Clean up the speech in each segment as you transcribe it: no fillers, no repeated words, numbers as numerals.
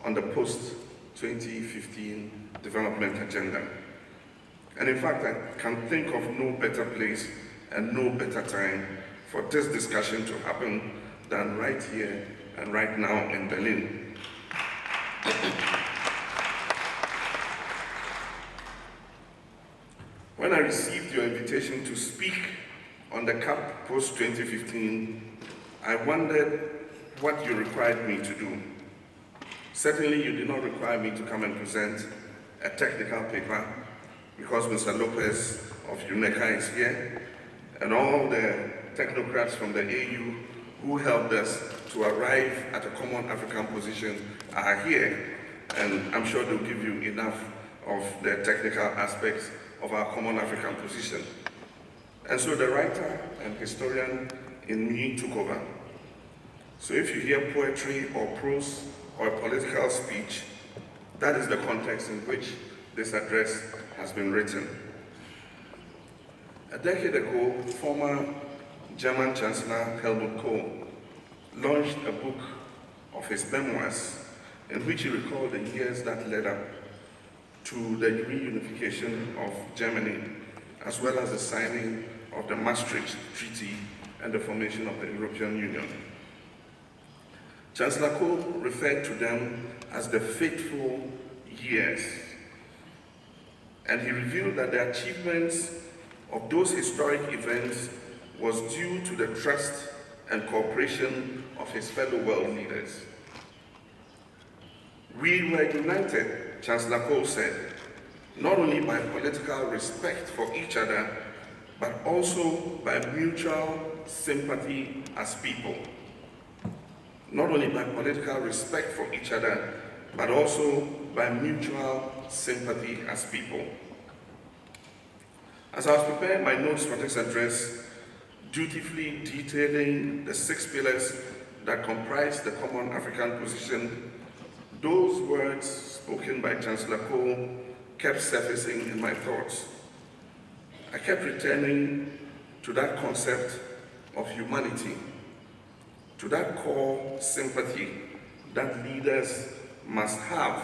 on the post-2015 development agenda. And in fact, I can think of no better place and no better time for this discussion to happen than right here and right now in Berlin. When I received your invitation to speak on the CAP post-2015, I wondered what you required me to do. Certainly, you did not require me to come and present a technical paper because Mr. Lopez of UNECA is here, and all the technocrats from the AU who helped us to arrive at a common African position are here, and I'm sure they'll give you enough of the technical aspects of our common African position. And so the writer and historian in me took over. So if you hear poetry or prose or a political speech, that is the context in which this address has been written. A decade ago, former German Chancellor Helmut Kohl launched a book of his memoirs in which he recalled the years that led up to the reunification of Germany, as well as the signing of the Maastricht Treaty and the formation of the European Union. Chancellor Kohl referred to them as the fateful years, and he revealed that the achievements of those historic events was due to the trust and cooperation of his fellow world leaders. We were united, Chancellor Kohl said, not only by political respect for each other, but also by mutual sympathy as people. Not only by political respect for each other, but also by mutual sympathy as people. As I was preparing my notes for this address, dutifully detailing the 6 pillars that comprise the common African position, those words spoken by Chancellor Kohl kept surfacing in my thoughts. I kept returning to that concept of humanity, to that core sympathy that leaders must have,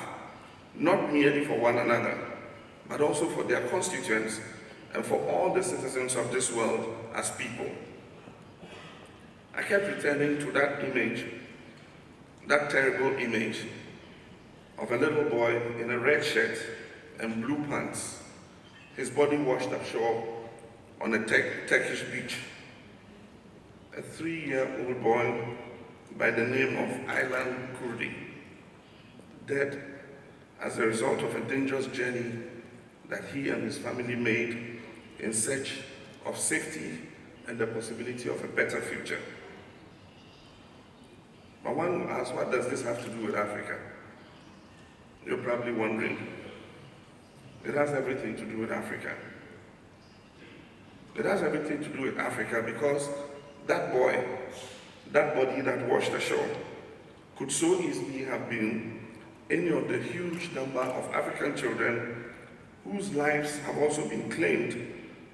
not merely for one another, but also for their constituents and for all the citizens of this world as people. I kept returning to that image, that terrible image of a little boy in a red shirt and blue pants, his body washed ashore on a Turkish beach. A 3-year-old boy by the name of Aylan Kurdi, dead as a result of a dangerous journey that he and his family made in search of safety and the possibility of a better future. But one will ask, what does this have to do with Africa? You're probably wondering. It has everything to do with Africa. It has everything to do with Africa because that boy, that body that washed ashore, could so easily have been any of the huge number of African children whose lives have also been claimed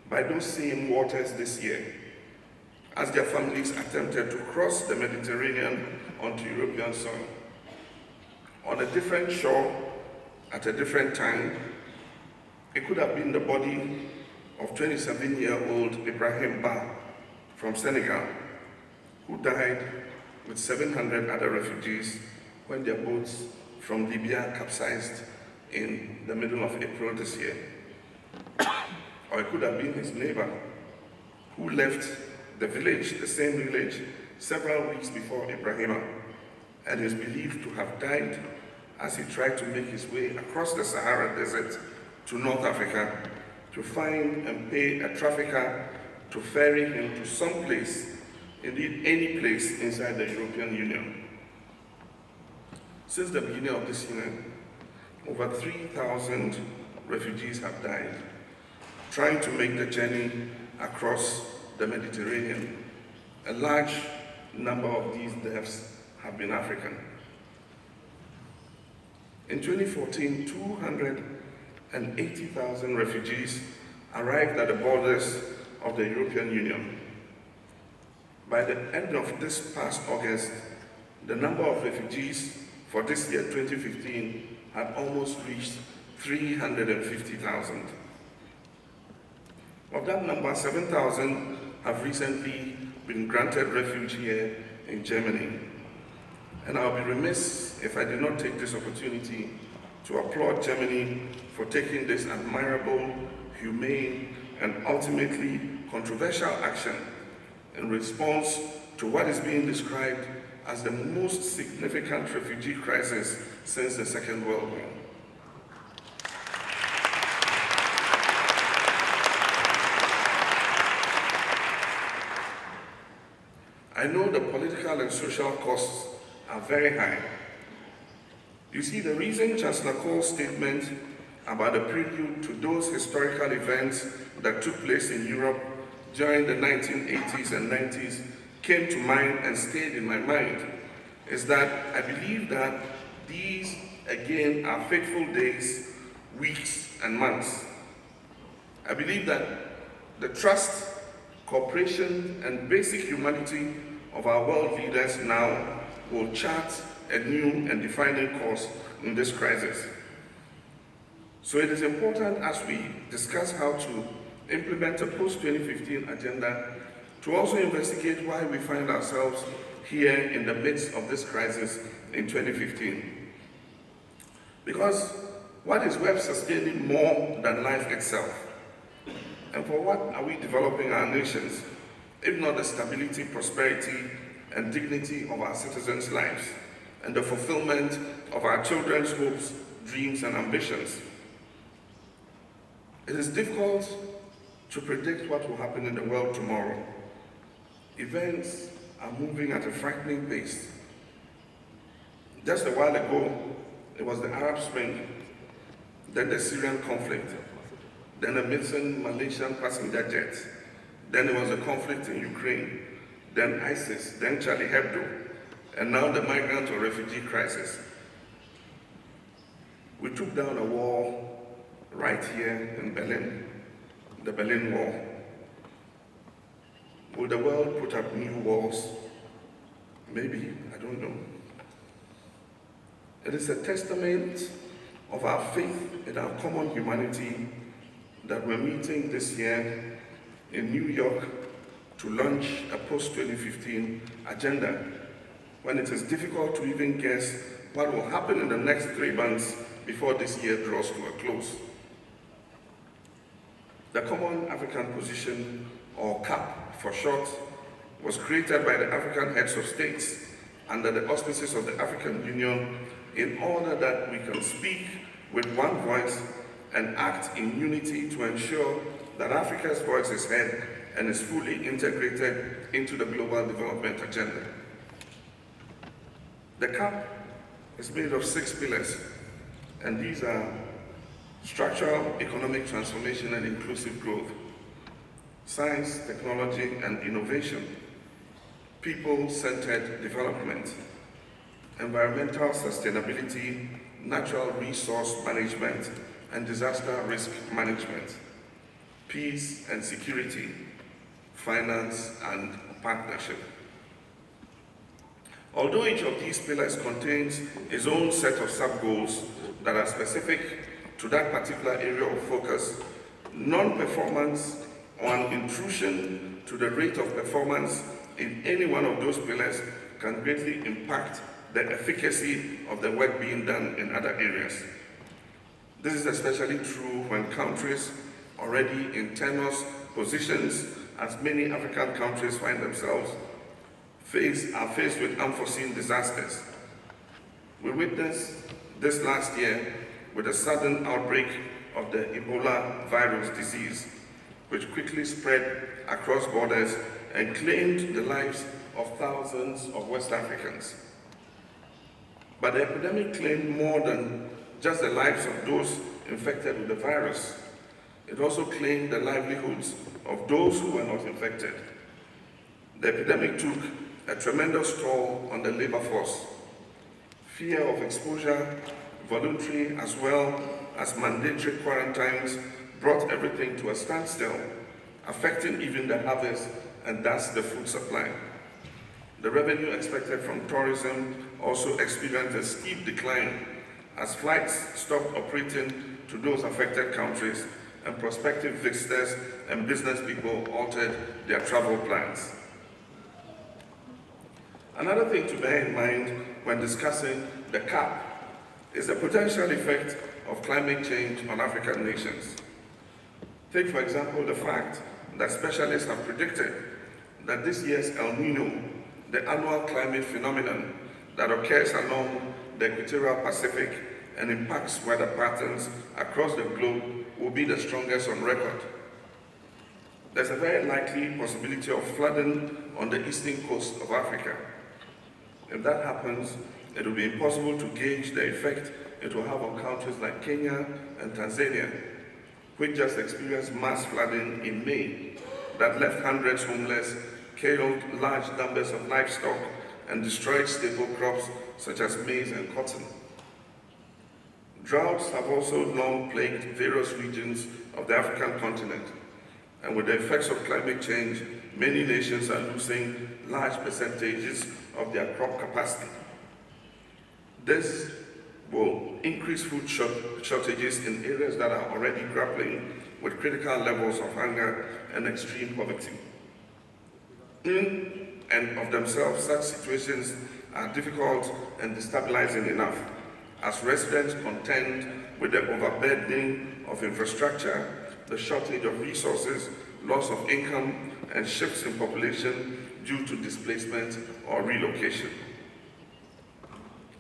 by those same waters this year, as their families attempted to cross the Mediterranean onto European soil. On a different shore, at a different time, it could have been the body of 27-year-old Ibrahim Ba from Senegal, who died with 700 other refugees when their boats from Libya capsized in the middle of April this year. Or it could have been his neighbor who left the village, the same village, several weeks before Ibrahima, and is believed to have died as he tried to make his way across the Sahara Desert to North Africa to find and pay a trafficker to ferry him to some place, indeed any place inside the European Union. Since the beginning of this year, over 3,000 refugees have died trying to make the journey across the Mediterranean. A large number of these deaths have been African. In 2014, 280,000 refugees arrived at the borders of the European Union. By the end of this past August, the number of refugees for this year, 2015, had almost reached 350,000. Of that number, 7,000 have recently been granted refuge here in Germany. And I'll be remiss if I did not take this opportunity to applaud Germany for taking this admirable, humane, and ultimately controversial action in response to what is being described as the most significant refugee crisis since the Second World War. I know the political and social costs are very high. You see, the reason Chancellor Kohl's statement about the prelude to those historical events that took place in Europe during the 1980s and 90s came to mind and stayed in my mind is that I believe that these, again, are fateful days, weeks, and months. I believe that the trust, cooperation, and basic humanity of our world leaders now will chart a new and defining course in this crisis. So it is important as we discuss how to implement a post-2015 agenda to also investigate why we find ourselves here in the midst of this crisis in 2015. Because what is worth sustaining more than life itself? And for what are we developing our nations, if not the stability, prosperity, and dignity of our citizens' lives, and the fulfillment of our children's hopes, dreams, and ambitions? It is difficult to predict what will happen in the world tomorrow. Events are moving at a frightening pace. Just a while ago, it was the Arab Spring, then the Syrian conflict, then the missing Malaysian passenger jets, then there was a conflict in Ukraine, then ISIS, then Charlie Hebdo, and now the migrant or refugee crisis. We took down a wall right here in Berlin, the Berlin Wall. Will the world put up new walls? Maybe, I don't know. It is a testament of our faith in our common humanity that we're meeting this year in New York to launch a post-2015 agenda, when it is difficult to even guess what will happen in the next 3 months before this year draws to a close. The Common African Position, or CAP for short, was created by the African heads of states under the auspices of the African Union in order that we can speak with one voice and act in unity to ensure that Africa's voice is heard and is fully integrated into the global development agenda. The CAP is made of 6 pillars, and these are structural economic transformation and inclusive growth, science, technology, and innovation, people-centered development, environmental sustainability, natural resource management, and disaster risk management, peace and security, finance, and partnership. Although each of these pillars contains its own set of sub-goals that are specific to that particular area of focus, non-performance or an intrusion to the rate of performance in any one of those pillars can greatly impact the efficacy of the work being done in other areas. This is especially true when countries already in tenuous positions, as many African countries find themselves, are faced with unforeseen disasters. We witnessed this last year with a sudden outbreak of the Ebola virus disease, which quickly spread across borders and claimed the lives of thousands of West Africans. But the epidemic claimed more than just the lives of those infected with the virus. It also claimed the livelihoods of those who were not infected. The epidemic took a tremendous toll on the labor force. Fear of exposure, voluntary as well as mandatory quarantines brought everything to a standstill, affecting even the harvest and thus the food supply. The revenue expected from tourism also experienced a steep decline as flights stopped operating to those affected countries and prospective visitors and business people altered their travel plans. Another thing to bear in mind when discussing the CAP is the potential effect of climate change on African nations. Take, for example, the fact that specialists have predicted that this year's El Nino, the annual climate phenomenon that occurs along the equatorial Pacific and impacts weather patterns across the globe, will be the strongest on record. There's a very likely possibility of flooding on the eastern coast of Africa. If that happens, it will be impossible to gauge the effect it will have on countries like Kenya and Tanzania, which just experienced mass flooding in May that left hundreds homeless, killed large numbers of livestock, and destroyed staple crops such as maize and cotton. Droughts have also long plagued various regions of the African continent, and with the effects of climate change, many nations are losing large percentages of their crop capacity. This will increase food shortages in areas that are already grappling with critical levels of hunger and extreme poverty. In and of themselves, such situations are difficult and destabilizing enough as residents contend with the overburdening of infrastructure, the shortage of resources, loss of income, and shifts in population due to displacement or relocation.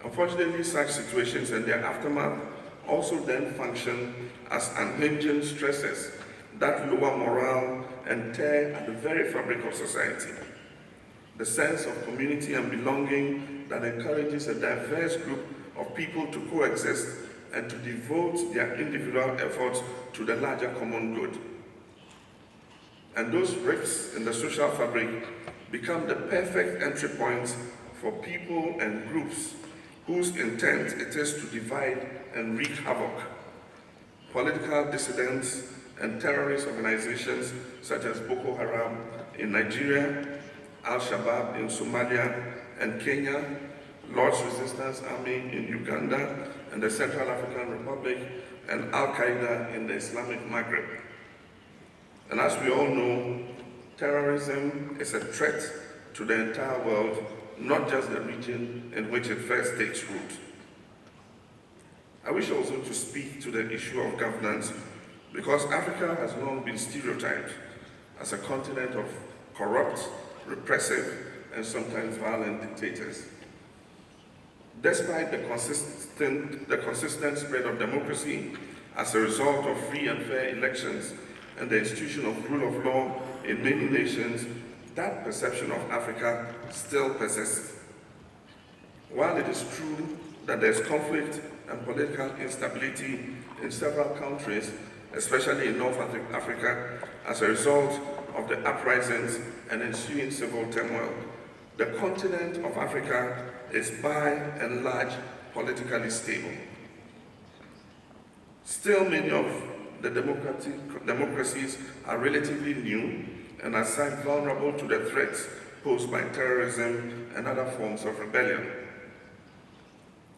Unfortunately, such situations and their aftermath also then function as unhinging stresses that lower morale and tear at the very fabric of society. The sense of community and belonging that encourages a diverse group of people to coexist and to devote their individual efforts to the larger common good. And those rifts in the social fabric become the perfect entry points for people and groups whose intent it is to divide and wreak havoc. Political dissidents and terrorist organizations such as Boko Haram in Nigeria, Al-Shabaab in Somalia and Kenya, Lord's Resistance Army in Uganda and the Central African Republic, and Al-Qaeda in the Islamic Maghreb. And as we all know, terrorism is a threat to the entire world, not just the region in which it first takes root. I wish also to speak to the issue of governance, because Africa has long been stereotyped as a continent of corrupt, repressive, and sometimes violent dictators. Despite the consistent spread of democracy as a result of free and fair elections and the institution of rule of law in many nations, that perception of Africa still persists. While it is true that there is conflict and political instability in several countries, especially in North Africa, as a result of the uprisings and ensuing civil turmoil, the continent of Africa is by and large politically stable. Still, many of the democracies are relatively new and are such vulnerable to the threats posed by terrorism and other forms of rebellion.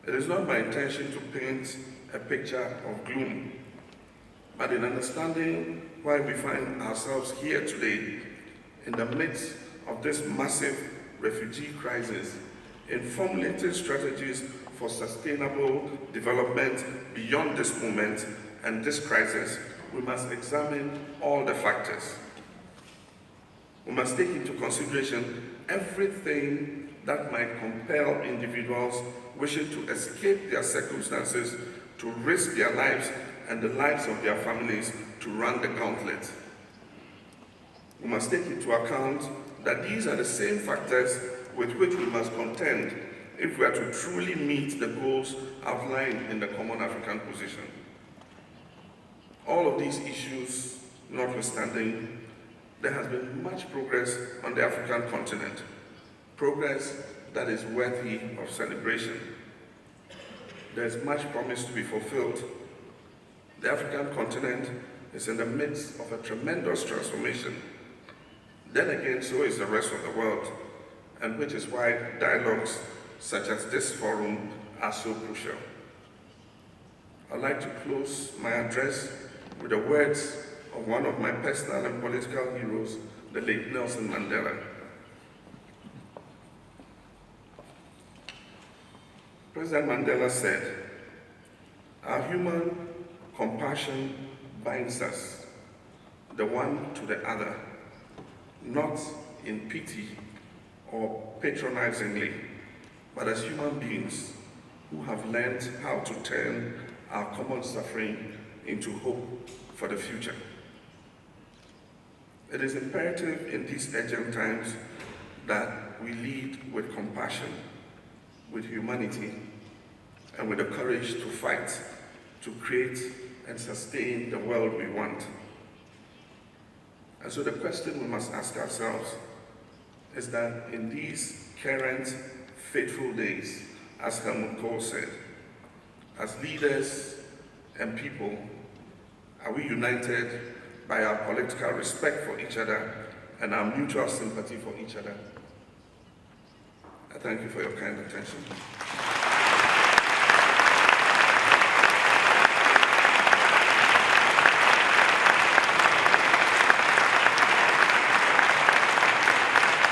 It is not my intention to paint a picture of gloom, but in understanding why we find ourselves here today in the midst of this massive refugee crisis, in formulating strategies for sustainable development beyond this moment and this crisis, we must examine all the factors. We must take into consideration everything that might compel individuals wishing to escape their circumstances to risk their lives and the lives of their families to run the gauntlet. We must take into account that these are the same factors with which we must contend if we are to truly meet the goals outlined in the Common African Position. All of these issues notwithstanding, there has been much progress on the African continent, progress that is worthy of celebration. There is much promise to be fulfilled. The African continent is in the midst of a tremendous transformation. Then again, so is the rest of the world. and which is why dialogues such as this forum are so crucial. I'd like to close my address with the words of one of my personal and political heroes, the late Nelson Mandela. President Mandela said, "Our human compassion binds us, the one to the other, not in pity or patronizingly, but as human beings who have learned how to turn our common suffering into hope for the future." It is imperative in these urgent times that we lead with compassion, with humanity, and with the courage to fight, to create and sustain the world we want. And so the question we must ask ourselves is that in these current fateful days, as Helmut Kohl said, as leaders and people, are we united by our political respect for each other and our mutual sympathy for each other? I thank you for your kind attention.